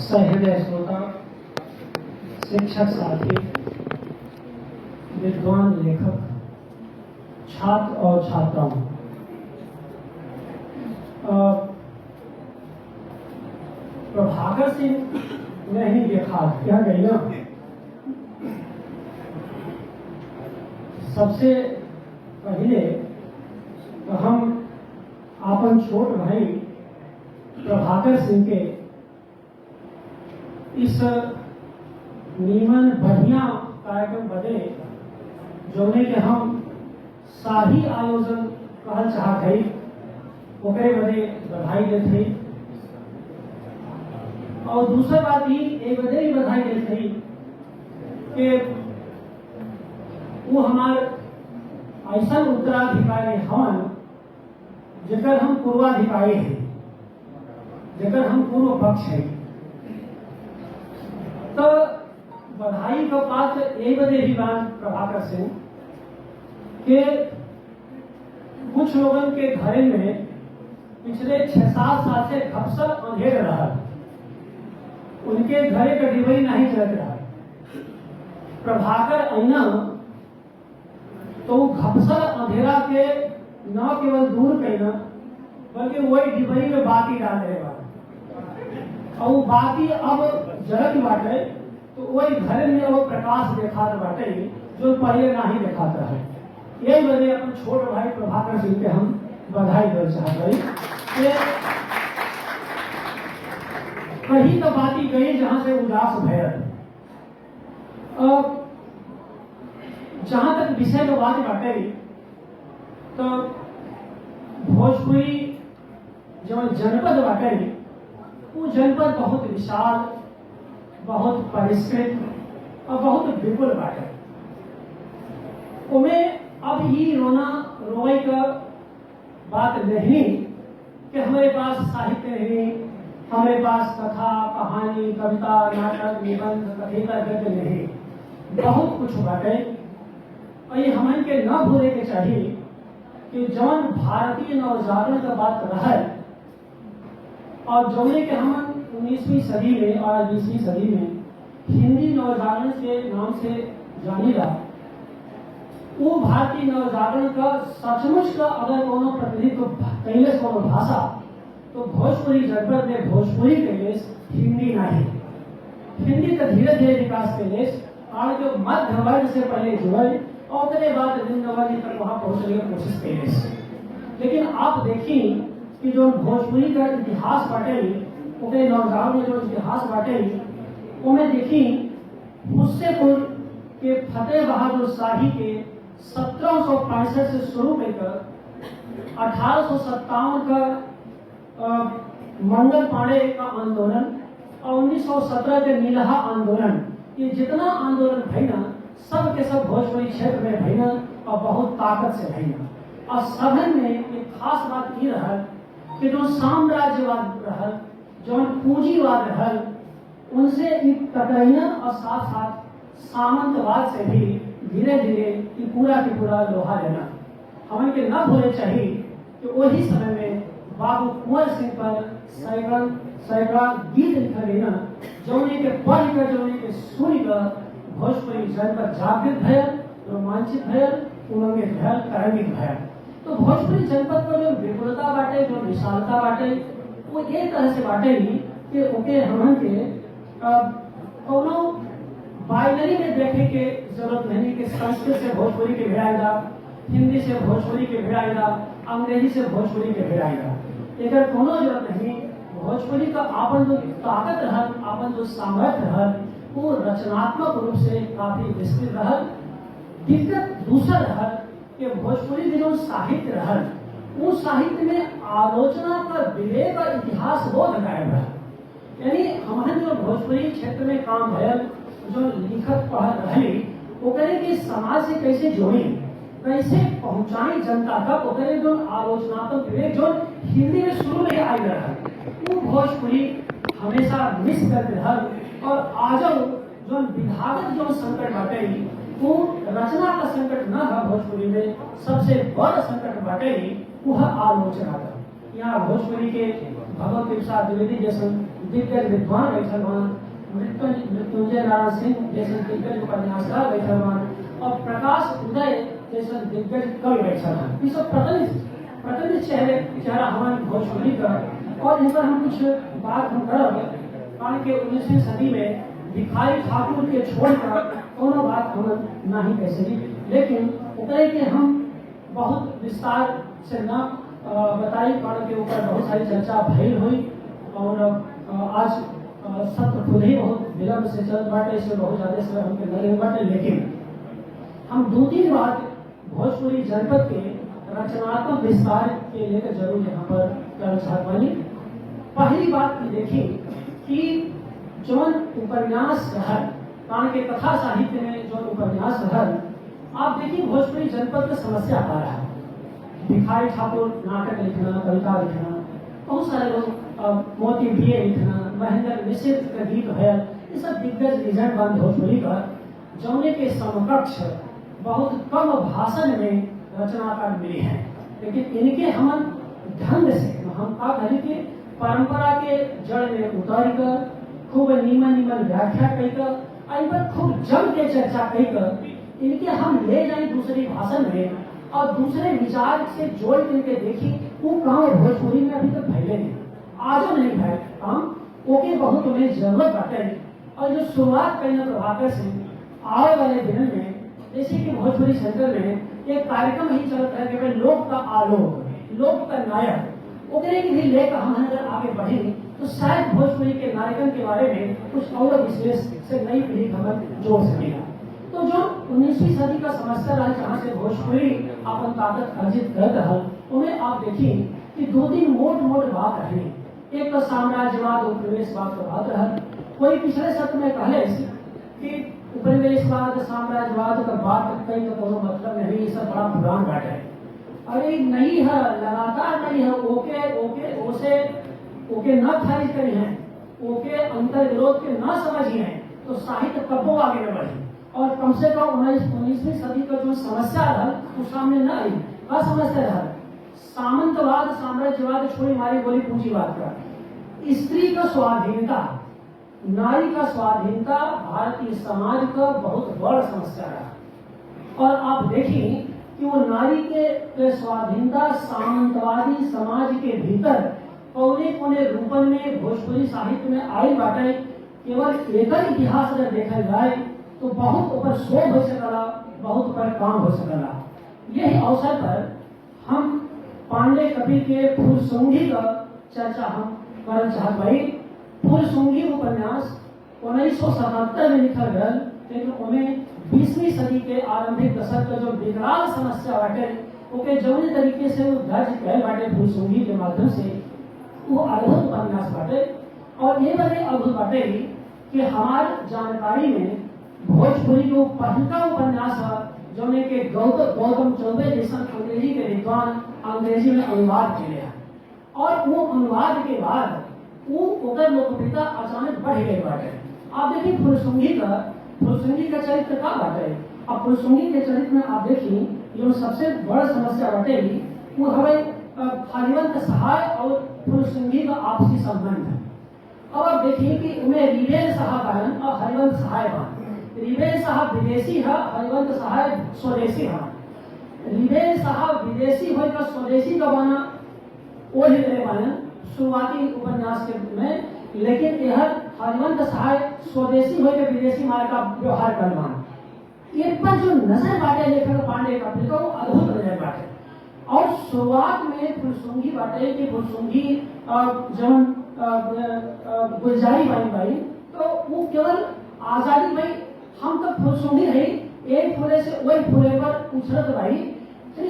सहृदय श्रोता, शिक्षक साथी, विद्वान लेखक, छात्र और छात्राओं, प्रभाकर सिंह नहीं देखा क्या गई ना। सबसे पहले तो हम अपन छोट भाई प्रभाकर सिंह के इस नीमन बढ़िया कार्यक्रम बने जोने के हम शाही आयोजन कहल चाहत है ओकरे बदे बधाई देते। और दूसरा बात ही एक बदे ही बधाई देते कि वो हमार ऐसा उत्तराधिकारी हवन जेकर हम पूर्वाधिकारी हैं, जेकर हम पूर्व पक्ष है। तो बधाई का पात्र एक बदे ही बात प्रभाकर सिंह के कुछ लोगों के घरे में पिछले 6-7 साल से घपसर अंधेर रहा, उनके घरे का डिबरी नहीं चल रहा। प्रभाकर ऐना तो घपसर अंधेरा के न केवल दूर करना बल्कि वही डिबरी में बाती डाल रहे और वो बाती अब जलत बाटे तो वही घर में वो प्रकाश देखात बाटे जो पहले ना ही देखाता है। यही वजह अपन छोट भाई प्रभाकर सिंह के हम बधाई दे चाहते हैं। कहीं तो बाती गई जहां से उदास भयल। जहां तक विषय की बात बाटे तो भोजपुरी जो जनपद बाटे वो जनपद बहुत विशाल, बहुत परिष्कृत और बहुत विपुल बाटे। उमें अब ये रोना रोए का बात नहीं कि हमारे पास साहित्य नहीं, हमारे पास कथा, कहानी, कविता, नाटक, निबंध, कविता गद्य नहीं, बहुत कुछ बाटे। और ये हमें के न भूले के चाहिए कि जौन भारतीय नवजागरण का बात रहा और जौने के हम 19वीं सदी में और 20वीं सदी में हिंदी नवजागरण के नाम से जानीला, वो भारतीय नवजागरण का सचमुच का अगर कोनो प्रतिनिधित्व कैले कोनो भाषा तो भोजपुरी जनपद में भोजपुरी के देश हिंदी नहीं। हिंदी का धीरे धीरे विकास के देश और जो मध्य वर्ग से पहले जुड़े और उसके बाद निम्न वर्ग तक वहां पहुंचने की कोशिश की। लेकिन आप देखिए कि जो भोजपुरी का इतिहास बाटे उनके नवजागरण में जो इतिहास बाटे उन्हें देखी हुस्सेपुर के फतेह बहादुर शाही के 1765 से शुरू कर 1857 का मंगल पांडे का आंदोलन और 1917 के नीलहा आंदोलन, ये जितना आंदोलन भैया सब के सब भोजपुरी क्षेत्र में भैया और बहुत ताकत से भैया। और सभन में एक खास बात ये रहा कि जो साम्राज्यवाद रहा, जो पूंजीवाद रहा, उनसे टकराइना और साथ साथ सामंतवाद से भी धीरे धीरे कि पूरा की पूरा लोहा लेना। हमें के न भूले चाहिए कि वही समय में बाबू कुंवर सिंह पर सैकड़ा गीत लिखा लेना जौने के पढ़ कर जौने के सुन कर भोजपुरी जनपद जागृत भयल, रोमांचित भयल, उमंगित भयल, तरंगित भयल। तो भोजपुरी जनपद पर जो विपुलता बाटे, जो विशालता बाटे, वो एक तरह से बाटे ही कि ओके हमन के कोनो बाइनरी में देखे के जरूरत नहीं कि संस्कृत से भोजपुरी के भिड़ाएगा, हिंदी से भोजपुरी के भिड़ाएगा, अंग्रेजी से भोजपुरी के भिड़ाएगा। लेकिन कोनो जरूरत नहीं। भोजपुरी का आपन जो ताकत रहल, आपन जो सामर्थ्य रहल, वो रचनात्मक रूप से काफी विस्तृत रहल। दिक्कत दूसरा रहल कि भोजपुरी के जो साहित्य रहल, उस साहित्य में आलोचना का विवेक और इतिहास बोध गायब है। यानी हमारे जो भोजपुरी क्षेत्र में काम भयल, जो लिखक पढ़ रहे ओकरे के समाज से कैसे जोड़ी, कैसे पहुंचाई जनता तक, ओकरे जो आलोचनात्मक विवेक जो हिंदी में शुरू में आई रहा वो भोजपुरी हमेशा मिस करते रहल। और आज जो विधागत जो संकट बाटे वो रचना का संकट न है भोजपुरी में, सबसे बड़ा संकट बाटे वह आलोचना का। यहाँ भोजपुरी के भगवत प्रसाद द्विवेदी जैसे दिग्गज विद्वान बैठल मान, मृत्युंजय नारायण सिंह जैसे दिग्गज उपन्यासकार बैठल मान, और प्रकाश उदय जैसे दिग्गज कवि बैठल मान। ये सब प्रतिनिधि चेहरा हमारे भोजपुरी का। और इन पर हम कुछ बात हम करब, कारण के 19वीं सदी में भिखारी ठाकुर के छोड़कर कोनो बात हम नहीं कह सकी, लेकिन ओकरे के हम बहुत विस्तार से न बताई, कारण के ऊपर बहुत सारी चर्चा भइल हुई। और आज सत्र खुद ही बहुत विलंब से चल बाटे, इसमें बहुत ज्यादा समय हमके लगे बाटे, लेकिन हम 2-3 बात भोजपुरी जनपद के रचनात्मक विस्तार के लेकर जरूर यहाँ पर करना चाहत बानी। पहली बात देखिए कि जौन उपन्यास रहल, कारण के कथा साहित्य में जो उपन्यास रहल, आप देखिए भोजपुरी जनपद की समस्या आ रहा है। भिखारी ठाकुर नाटक लिखना, कविता लिखना, बहुत सारे लोग मोती बीए लिखना, महेंद्र मिश्र का गीत है, ये सब दिग्गज लेजेंड बन भोजपुरी का, जौने के समकक्ष बहुत कम भाषण में रचनाकार मिले हैं। लेकिन इनके हम ढंग से हम का कहें कि परंपरा के जड़ में उतर कर खूब नीमन व्याख्या कहकर, इन पर खूब जम के चर्चा कहकर इनके हम ले जाए दूसरी भाषण में और दूसरे विचार से जोड़ करके देखी वो काम भोजपुरी में अभी तक फैले नहीं, आजो नहीं फैल काम, ओके बहुत उन्हें जरूरत बाटे। और जो शुरुआत करना प्रभाकर से आने वाले दिन में, जैसे कि भोजपुरी सेंटर में एक कार्यक्रम ही चलता है कि लोक का आलोक, लोक का नायक, ओकरे की भी लेकर हम अगर आगे बढ़े तो शायद भोजपुरी के नायकन के बारे में कुछ और विशेष से नई पीढ़ी खबर जोड़ सकेगा। तो जो 19वीं सदी का समस्या रहा, जहाँ से भोजपुरी अपन ताकत अर्जित कर रहा, उन्हें आप देखिए कि 2-3 मोट बात रहे। एक तो साम्राज्यवाद उपनिवेशवाद का बात रहा, कोई पिछले सत्र में कहले कि उपनिवेशवाद साम्राज्यवाद का बात कहीं का कोनो मतलब नहीं, ये सब बड़ा पुरान बात है। अरे नहीं है, लगातार नहीं है, ओके न खारिज करी है, ओके अंतर विरोध के न समझी है, तो साहित्य कबो आगे न बढ़ी। और कम से कम 19वीं सदी का जो समस्या रहा वो सामने न आई। क्या समस्या रहा? सामंतवाद साम्राज्यवाद छोड़ी मारी बोली पूंजीवाद का, स्त्री का स्वाधीनता, नारी का स्वाधीनता भारतीय समाज का बहुत बड़ा समस्या रहा। और आप देखिए कि वो नारी के स्वाधीनता सामंतवादी समाज के भीतर कोने रूपन में भोजपुरी साहित्य में आई बाटे। केवल एक इतिहास अगर देखा जाए तो बहुत ऊपर शोध हो सकला, बहुत ऊपर काम हो सकला। यही अवसर पर हम पांडे कवि के फूलसुंगी का चर्चा हम करना चाहत भाई। फूलसुंगी उपन्यास 1977 में लिखा गया, लेकिन उन्हें 20वीं सदी के आरंभिक दशक का जो विकराल समस्या बाटे ओके जौने तरीके से वो दर्ज किया बाटे फूलसुंगी के माध्यम से, वो अद्भुत उपन्यास बाटे। और ये बड़े अद्भुत बाटे कि हमार जानकारी में भोजपुरी जो पहला उपन्यास है जौने के गौतम चौबे जैसा अंग्रेजी के विद्वान अंग्रेजी में अनुवाद किया, और वो अनुवाद के बाद वो ओकर लोकप्रियता अचानक बढ़ गई बाटे। आप देखिए फूलसुंगी का चरित्र का बाटे। अब फूलसुंगी के चरित्र में आप देखिए जो सबसे बड़ा समस्या बाटे वो हमें हरिवंत सहाय और फूलसुंगी का आपसी संबंध है। अब आप देखिए कि उनमें रिवेल साहब आए और हरिवंत सहाय बन। रिवेल साहब विदेशी है, हरिवंत सहाय स्वदेशी है। रिवेल साहब विदेशी होकर स्वदेशी का बना वो लिखने वाले शुरुआती उपन्यास के में, लेकिन यह हरिवंत सहाय स्वदेशी होकर विदेशी मार्ग का व्यवहार करवाना, ये पर जो नजर बाटे लेखक पांडे का वो अद्भुत नजर बाटे। और शुरुआत में फुलसुंगी बाटे कि फुलसुंगी जब गुलजारी भाई तो वो केवल आजादी भाई हम तो फुलसुंगी रही, एक फूले से वही फूले पर उछलत भाई।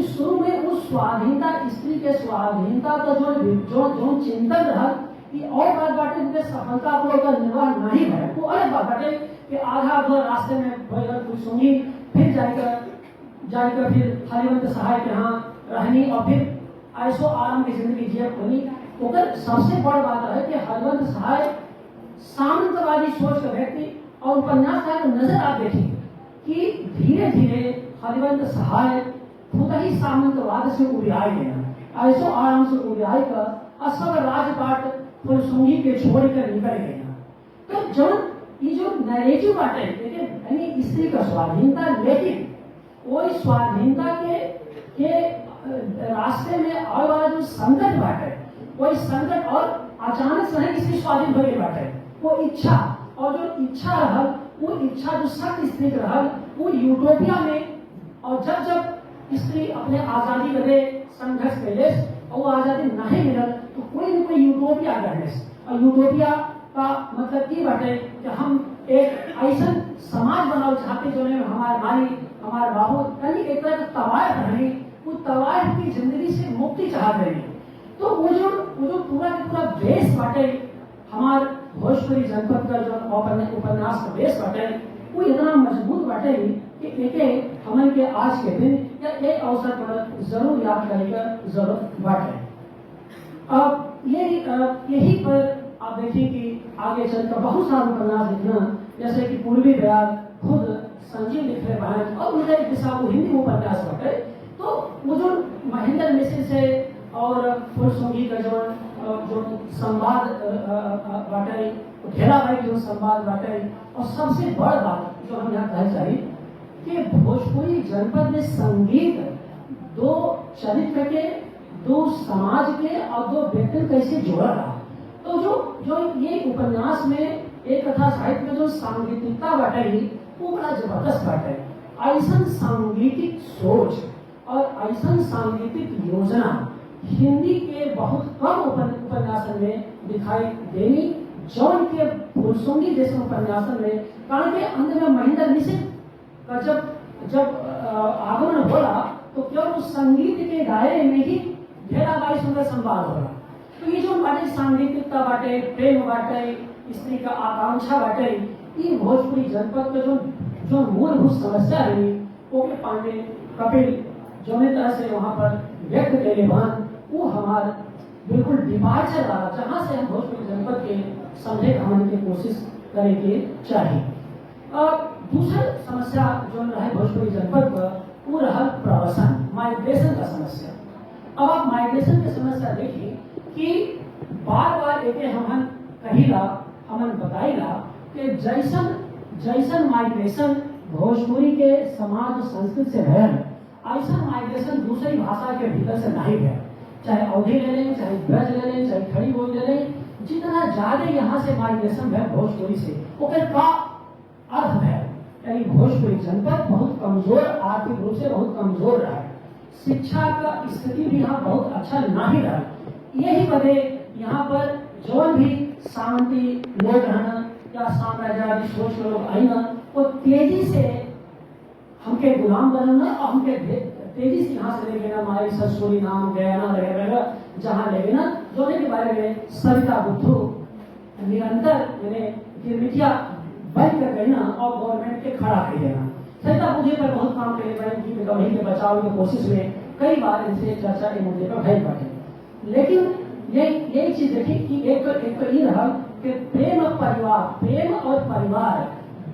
शुरू में उस स्वाधीनता, स्त्री के स्वाधीनता का जो चिंतन रहा कि और बात बाटे जिसमें सफलता को निर्वाह नहीं है, वो अलग बात बाटे कि आधा रास्ते में फुलसुंगी फिर जाकर फिर हरिवंत सहाय के यहाँ रहनी और फिर ऐसो आराम की जिंदगी जिया होनी। ओकर सबसे बड़ बात है कि हरिवंत सहाय सामंतवादी सोच का व्यक्ति, और उपन्यास का नजर आप देखिए कि धीरे धीरे हरिवंत सहाय खुद ही सामंतवाद से उड़ाई गया, ऐसो आराम से उड़ाई कर असर राजपाट फुलसुंगी के छोड़ कर निकल गए। तो जो ये जो नैरेटिव बाटे देखिए यानी स्त्री का स्वाधीनता, लेकिन वो स्वाधीनता के रास्ते में आने वाला जो संकट बाटे, वो संकट और अचानक से नहीं स्त्री स्वाधीन हो गई बाटे, वो इच्छा और जो इच्छा रहा, वो इच्छा जो सख्त स्त्री रहा, वो यूटोपिया में, और जब जब स्त्री अपने आजादी करे संघर्ष कैले और वो आजादी नहीं मिलल तो कोई न कोई यूटोपिया करने, और यूटोपिया का मतलब ये बाटे कि हम एक ऐसा समाज बनाओ चाहते जो में हमारे माई हमारे बाबू यानी एक तरह का तवायफ रही, वो तवायफ की जिंदगी से मुक्ति चाहते रही। तो वो जो पूरा का पूरा बेस बाटे हमार भोजपुरी जनपद का जो उपन्यास का बेस बाटे, वो इतना मजबूत बाटे कि एक हमन के आज के दिन या एक अवसर पर जरूर याद करने का जरूरत बाटे। अब यही पर आप देखिए कि आगे चलकर बहुत सारे उपन्यास लिखना, जैसे कि पूर्वी बयान खुद संजीव लिख रहे हैं और उनका एक दिशा वो हिंदी उपन्यास बाटे। तो वो जो महेंद्र मिश्र से और फुलसुंगी का जो संवाद बाटे, घेरा भाई जो संवाद बाटे, और सबसे बड़ बात जो हम यहाँ कहना चाहिए कि भोजपुरी जनपद में संगीत दो चरित्र के, दो समाज के और दो व्यक्ति कैसे जोड़ा रहा। तो जो ये उपन्यास में एक कथा साहित्य में जो सांगीतिकता बाटे वो बड़ा जबरदस्त बाटे। ऐसा सांगीतिक सोच और ऐसा सांगीतिक योजना हिंदी के बहुत कम उपन्यासन में दिखाई देनी, जौन के फुलसुंगी जैसे उपन्यासन में, कारण के अंदर में महेंद्र मिश्र का जब आगमन होला तो केवल उस संगीत के दायरे में ही घेरा बाई सुंदर संवाद होला। तो ये जो बाटे सांगीतिकता बाटे, प्रेम बाटे, स्त्री का आकांक्षा बाटे, ये भोजपुरी जनपद का जो मूलभूत समस्या रही वो के पांडे कपिल जो तरह से वहाँ पर व्यक्त करे बन, वो हमार बिल्कुल डिपार्चर वाला, जहाँ से हम भोजपुरी जनपद के समझे हमन की कोशिश करे के चाहिए। अब दूसरा समस्या जो रहा भोजपुरी जनपद पर वो रहा प्रवासन, माइग्रेशन का समस्या। अब आप माइग्रेशन की समस्या देखिए कि बार बार एक हमन कहिला, हमन बताइला कि जैसन माइग्रेशन भोजपुरी के समाज संस्कृति से है, ऐसा माइग्रेशन दूसरी भाषा के भीतर से नहीं है। चाहे अवधि ले लें, चाहे ब्रज ले लें, चाहे खड़ी बोली ले लें, जितना ज्यादा यहाँ से माइग्रेशन है भोजपुरी से, ओकर का अर्थ है यानी भोजपुरी जनपद बहुत कमजोर, आर्थिक रूप से बहुत कमजोर रहा है, शिक्षा का स्थिति भी यहाँ बहुत अच्छा नहीं रहा। यही वजह यहाँ पर जो भी शांति लोग रहना या साम्राज्यवादी सोच के लोग आई ना, वो तेजी से हमके गुलाम बनना और हमके तेजी से यहाँ से ले गए ना, हमारी ससुरी नाम गयाना रहेगा जहाँ ले गए ना, जो के बारे में सरिता बुद्धू निरंतर मैंने गिरमिटिया बंद कर गई ना और गवर्नमेंट के खड़ा कर देना। सरिता बुद्धू पर बहुत काम करे गए, वही के बचाव की कोशिश में कई बार इनसे चर्चा के मुद्दे पर भय बैठे। लेकिन यही चीज देखी कि एक तो ये रहा कि प्रेम और परिवार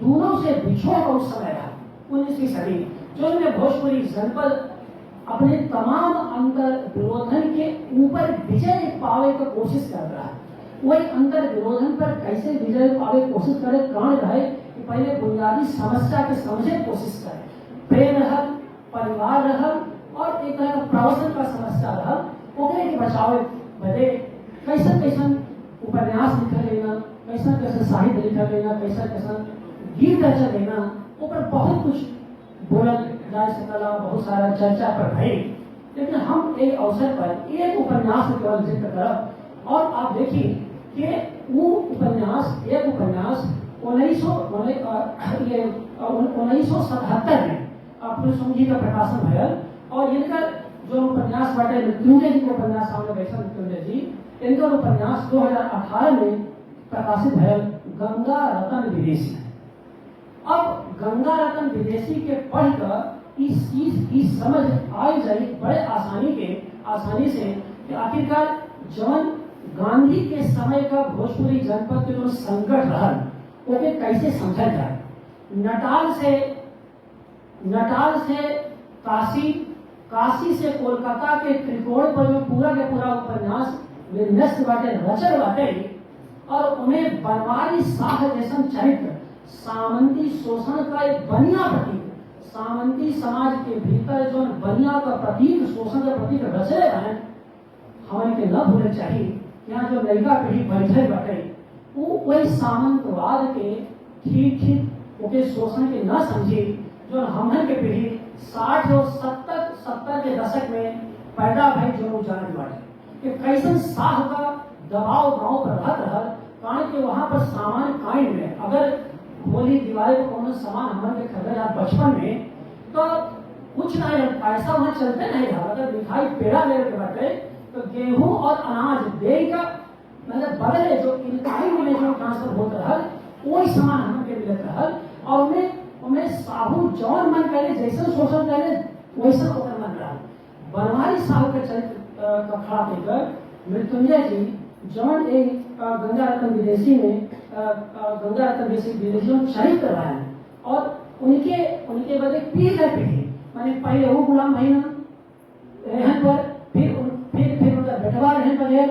दोनों से बिछोड़ का उस समय रहा 19वीं सदी, जो में भोजपुरी जनपद अपने तमाम अंतर विरोधन के ऊपर विजय पावे की कोशिश कर रहा है। वही अंतर विरोधन पर कैसे विजय पावे की कोशिश करे, कारण रहे कि पहले बुनियादी समस्या के समझे कोशिश करे, प्रेम रहा, परिवार रहा और एक तरह का प्रवचन का समस्या रहा, ओकरे के बचावे बदे कैसन उपन्यास लिखा लेना, कैसन साहित्य लिखा लेना, कैसन गीत रचा लेना, ऊपर बहुत कुछ बोलल जा सकला, बहुत सारा चर्चा पर भई। लेकिन हम एक अवसर पर एक उपन्यास में केवल जिक्र करब और आप देखिए कि वो उपन्यास 1977 में फुलसुंगी का प्रकाशन भयल और इनका जो उपन्यास बाटे मृत्युंजय जी को उपन्यास सामने बैठा मृत्युंजय जी, इनका उपन्यास 2018 में प्रकाशित भयल गंगा रतन विदेशी। अब गंगा रतन विदेशी के पढ़कर इस चीज की समझ आई जाए बड़े आसानी से कि आखिरकार जौन गांधी के समय का भोजपुरी जनपद के जो संकट रहा ओके कैसे समझा जाए। नटाल से काशी से कोलकाता के त्रिकोण पर जो पूरा के पूरा उपन्यास विन्यस्त बाटे रचल बाटे और उन्हें बनवारी साह जैसन चरित्र सामंती शोषण का एक बनिया प्रतीक, सामंती समाज के भीतर जो बनिया का प्रतीक, शोषण का प्रतीक रचले हैं, हमें के न भूले चाहिए। यहाँ जो नयिका पीढ़ी बैठे बाटे वो वही सामंतवाद के ठीक ओके शोषण के न समझी जो हमन के पीढ़ी 60 और 70 के दशक में पैदा भई जो जान बाटे कि कैसन साह का दबाव गांव पर रहत रहल, कारण के वहां पर सामान कायम में अगर होली दिवाली को कोनो सामान हमन के खरीदा जात बचपन में तो कुछ ना पैसा वहां चलते नहीं रहा। अगर मिठाई पेड़ा ले के बाटे तो गेहूं और अनाज दे का मतलब बदले जो इनकाई में जो ट्रांसफर होता रहल वही सामान हमन के मिलत रहल और उन्हें साहू जौन मन करे जैसे शोषण करे वैसा ओकर मन रहल। बनवारी साहू के चरित्र का खड़ा देकर मृत्युंजय जी जौन एक गंगा रत्न विदेशी में गंगा रत्न विदेशियों चरित्र रहा है और उनके बाद एक पीढ़ी है पीढ़ी माने पहले वो गुलाम महीना रेहन पर फिर उनका बेटवा रेहन पर है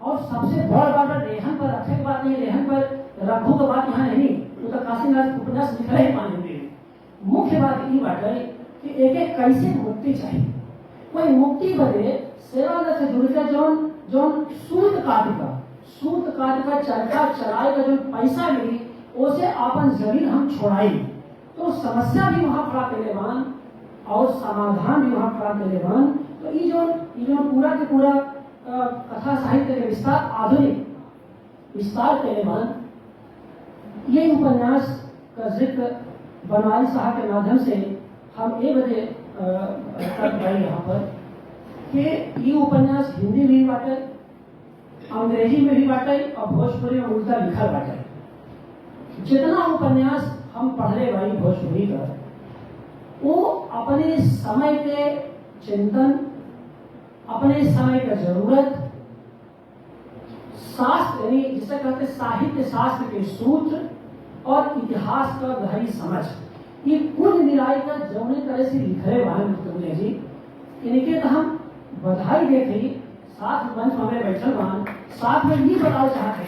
और सबसे बड़ बात रेहन पर रखे के बात नहीं, रेहन पर रखू के बात यहाँ नहीं, वो तो काशीनाथ उपन्यास लिखा ही मानेंगे। मुख्य बात ये बात है कि एक एक कैसे मुक्ति चाहिए, कोई मुक्ति बदे सेवा से जुड़कर जौन सूत काटिका चरखा चलाए का जो पैसा मिली उसे अपन जमीन हम छोड़ाई तो समस्या भी वहां खड़ा के लेवान और समाधान भी वहां खड़ा के लेवान। तो ये जो पूरा के पूरा कथा साहित्य के विस्तार आधुनिक विस्तार के लेवान ये उपन्यास का जिक्र बनवारी साहब के माध्यम से हम ये बजे कर पाए यहाँ पर कि ये उपन्यास हिंदी में भी बाटे, अंग्रेजी में भी बाटे और भोजपुरी में उल्टा लिखल बाटे। जितना उपन्यास हम पढ़ले भाई भोजपुरी का वो अपने समय के चिंतन, अपने समय का जरूरत, शास्त्र यानी जिसे कहते साहित्य शास्त्र के सूत्र और इतिहास का गहरी समझ, ये कुल मिलाई का जौने तरह से लिखे भाई मुस्तफा जी इनके तो हम बधाई देते साथ मंच हमें बैठल मान साथ में ये बताओ चाहते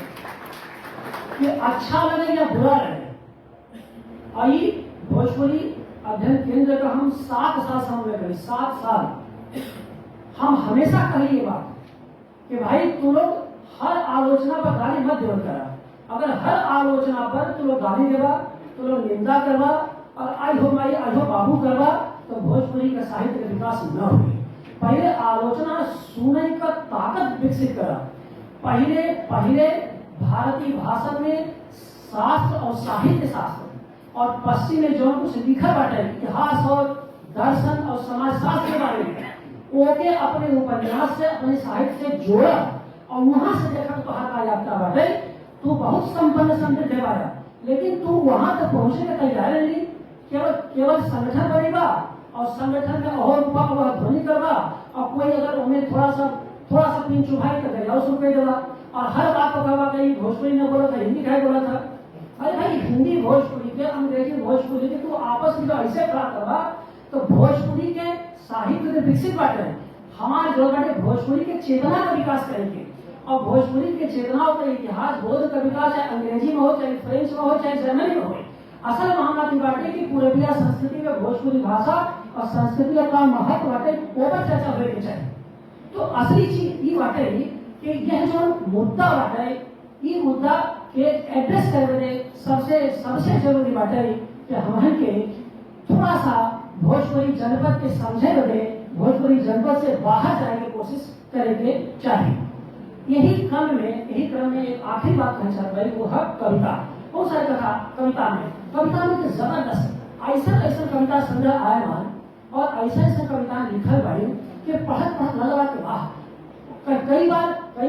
कि अच्छा लगे या बुरा लगे। आई भोजपुरी अध्ययन केंद्र का हम 7 साल समझ करें, 7 साल हम हमेशा कही ये बात कि भाई तू लोग हर आलोचना पर गाली मत देवल करा, अगर हर आलोचना पर तू लोग गाली देवा, तू लोग निंदा करवा और आई हो माई आई हो बाबू करवा तो भोजपुरी का साहित्य का विकास न होगी। पहले आलोचना सुनने का ताकत विकसित करा, पहले भारतीय भाषा में शास्त्र और साहित्य शास्त्र और पश्चिम में जो कुछ लिखा बाटे इतिहास और दर्शन और समाजशास्त्र के बारे में ओके अपने उपन्यास से अपने साहित्य से जोड़ा और वहां से देखा तो कहा जाता बाटे तू बहुत संपन्न समृद्ध है, लेकिन तू वहां तक पहुंचने का तैयार नहीं, केवल संगठन बनेगा और संगठन में अहोर ध्वनि करवा और कोई अगर उन्हें थोड़ा सा पिन चुभाई तो दरियाव शुरू कर देगा और हर बात को कहवा कहीं भोजपुरी ने बोला था हिंदी कहे बोला था। अरे भाई हिंदी भोजपुरी के अंग्रेजी भोजपुरी के तू आपस में जो ऐसे खड़ा करवा तो भोजपुरी के साहित्य के विकसित बाटे हमारे जो बाटे भोजपुरी के चेतना का विकास करेंगे और भोजपुरी के चेतनाओं का इतिहास बोध का विकास चाहे अंग्रेजी में हो, चाहे फ्रेंच में हो, चाहे जर्मनी में हो। असल मामला की बाटे की पूर्वीय संस्कृति में भोजपुरी भाषा और संस्कृति का महत्व बाटे ऊपर चर्चा होनी चाहिए। तो असली चीज ये बाटे कि यह जो मुद्दा बाटे ये मुद्दा के एड्रेस करने सबसे जरूरी बाटे कि हमारे के थोड़ा सा भोजपुरी जनपद के समझे बदे भोजपुरी जनपद से बाहर जाने की कोशिश करेंगे चाहिए। यही क्रम में एक आखिरी बात कहना चाहता है वो है कविता। बहुत सारी कविता में तो जबरदस्त ऐसा कविता संग्रह आया मान और ऐसा कविता लिखल भाई कि पढ़त लगा के वाह कई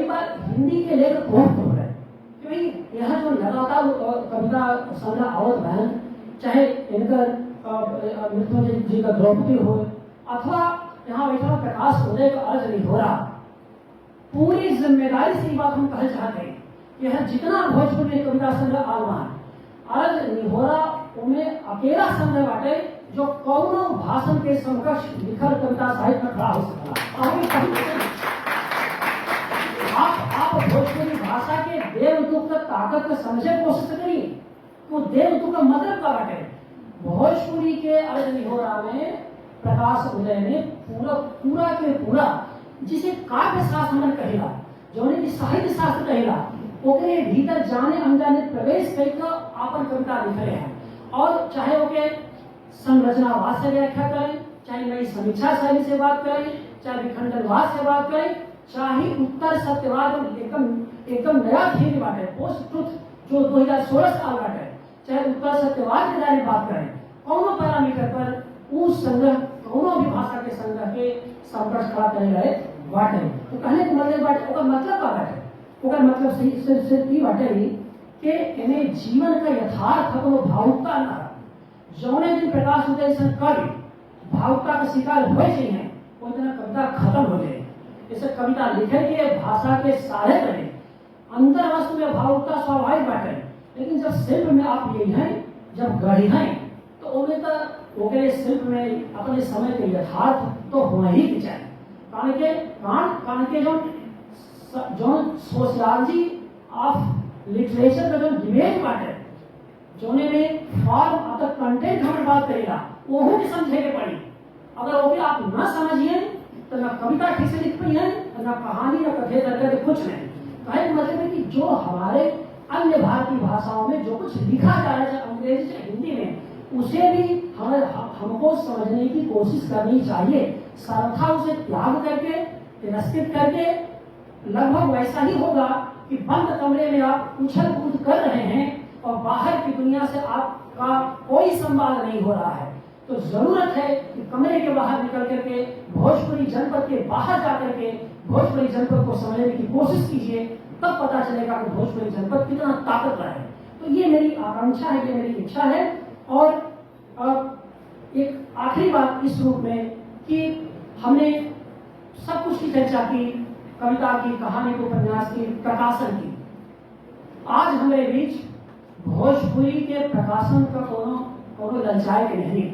बार हिंदी के लेकर बहुत हो रहे कि भाई यह जो लगातार कविता संग्रह आवत बहन चाहे इनकर मृत्युंजय जी का द्रौपदी हो अथवा यहाँ बैठा प्रकाश उदय का अर्ज नहीं हो रहा। पूरी जिम्मेदारी से बात हम कहना चाहते हैं कि यह जितना भोजपुरी कविता संग्रह आलमान अर्ज नहीं हो रहा उन्हें अकेला संग्रह बाटे जो कौनो भाषण के समकक्ष लिखल कविता साहित्य में खड़ा हो सकता आप भोजपुरी भाषा के देवदूत का ताकत का समझे कोशिश करिए। वो देवदूत का मतलब क्या बाटे? भोजपुरी के अर्ज निहोरा में प्रकाश उदय ने पूरा के पूरा जिसे काव्य शास्त्र मन कहेला, जौने की साहित्य शास्त्र कहेला, ओकरे भीतर जाने अनजाने प्रवेश करके आपन कविता लिखले हैं। और चाहे ओके संरचनावाद से व्याख्या करें, चाहे नई समीक्षा शैली से बात करें, चाहे विखंडनवाद से बात करें, चाहे उत्तर सत्यवाद एकदम नया थ्योरी बाटे, पोस्ट ट्रुथ जो 2016 साल बाटे, चाहे उत्तर सत्यवाद के बारे में बात करें, कौनो पैरामीटर पर उस संग्रह कौनो भी भाषा के संग्रह के संपर्क खड़ा करे गए बाटे। तो कहने को मतलब बाटे, ओकर मतलब का बाटे, ओकर मतलब सिर्फ ई बाटे कि इन्हें जीवन का यथार्थ कोनो भावुकता ना जौने दिन प्रकाश उदय से कवि भावुकता का शिकार हो चाहिए, वो इतना कविता खत्म हो जाए। जैसे कविता लिखे के भाषा के सारे रहे अंतर वस्तु में भावुकता स्वाभाविक बाटे, लेकिन जब शिल्प में आप यही हैं, जब गढ़ी हैं, तो उन्हें तो ओकरे शिल्प में अपने समय के यथार्थ तो होना ही चाहिए। कारण के जो सोशियोलॉजी ऑफ लिटरेचर का जो डिबेट बाटे, जोने में फॉर्म अगर कंटेंट हम बात करेगा वो भी समझे के पड़ी। अगर ओके आप न समझिए तो ना कविता ठीक से लिख पाई है, ना कहानी, ना कथे करके कुछ नहीं। कहने का मतलब है कि जो हमारे अन्य भारतीय भाषाओं में जो कुछ लिखा जा रहा है, अंग्रेजी से हिंदी में, उसे भी हमको समझने की कोशिश करनी चाहिए। सर्वथा उसे त्याग करके तिरस्कृत करके लगभग वैसा ही होगा कि बंद कमरे में आप उछल कूद कर रहे हैं और बाहर की दुनिया से आपका कोई संवाद नहीं हो रहा है। तो जरूरत है कि कमरे के बाहर निकल करके भोजपुरी जनपद के बाहर जाकर के भोजपुरी जनपद को समझने की कोशिश कीजिए, तब पता चलेगा कि भोजपुरी जनपद कितना ताकतवर है। तो ये मेरी आकांक्षा है, ये मेरी इच्छा है। और एक आखिरी बात इस रूप में कि हमने सब कुछ की चर्चा की, कविता की, कहानी को, उपन्यास की, प्रकाशन की। आज हमारे बीच भोजपुरी के प्रकाशन का कोनो ललचाए के नहीं,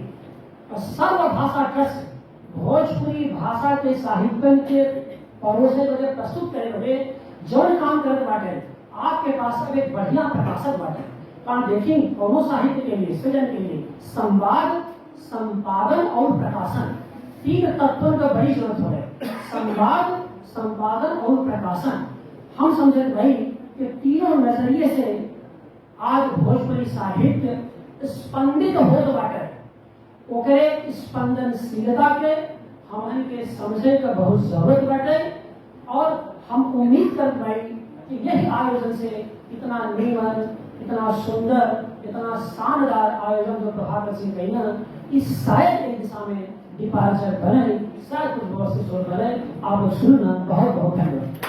और सर्वभाषा ट्रस्ट भोजपुरी भाषा के साहित्य के परोसे बजे प्रस्तुत करे बजे जौन काम करते बाटे, आपके पास अब एक बढ़िया प्रकाशक बाटे। कारण देखिए कोनो साहित्य के लिए, सृजन के लिए संवाद, संपादन और प्रकाशन, तीन तत्वों का बड़ी जरूरत हो है। संवाद, संपादन और प्रकाशन। हम समझते भाई कि तीनों नजरिए से आज भोजपुरी साहित्य स्पंदित हो बाटे, ओकरे स्पंदनशीलता के हमन के समझे का बहुत जरूरत बाटे। और हम उम्मीद करते भाई कि यही आयोजन से इतना नीमन, इतना सुंदर, इतना शानदार आयोजन जो प्रभाकर सिंह कही ना, इस शायद एक दिशा में डिपार्चर बने, शायद कुछ बहुत से शोध बने। आप लोग सुनना, बहुत बहुत धन्यवाद।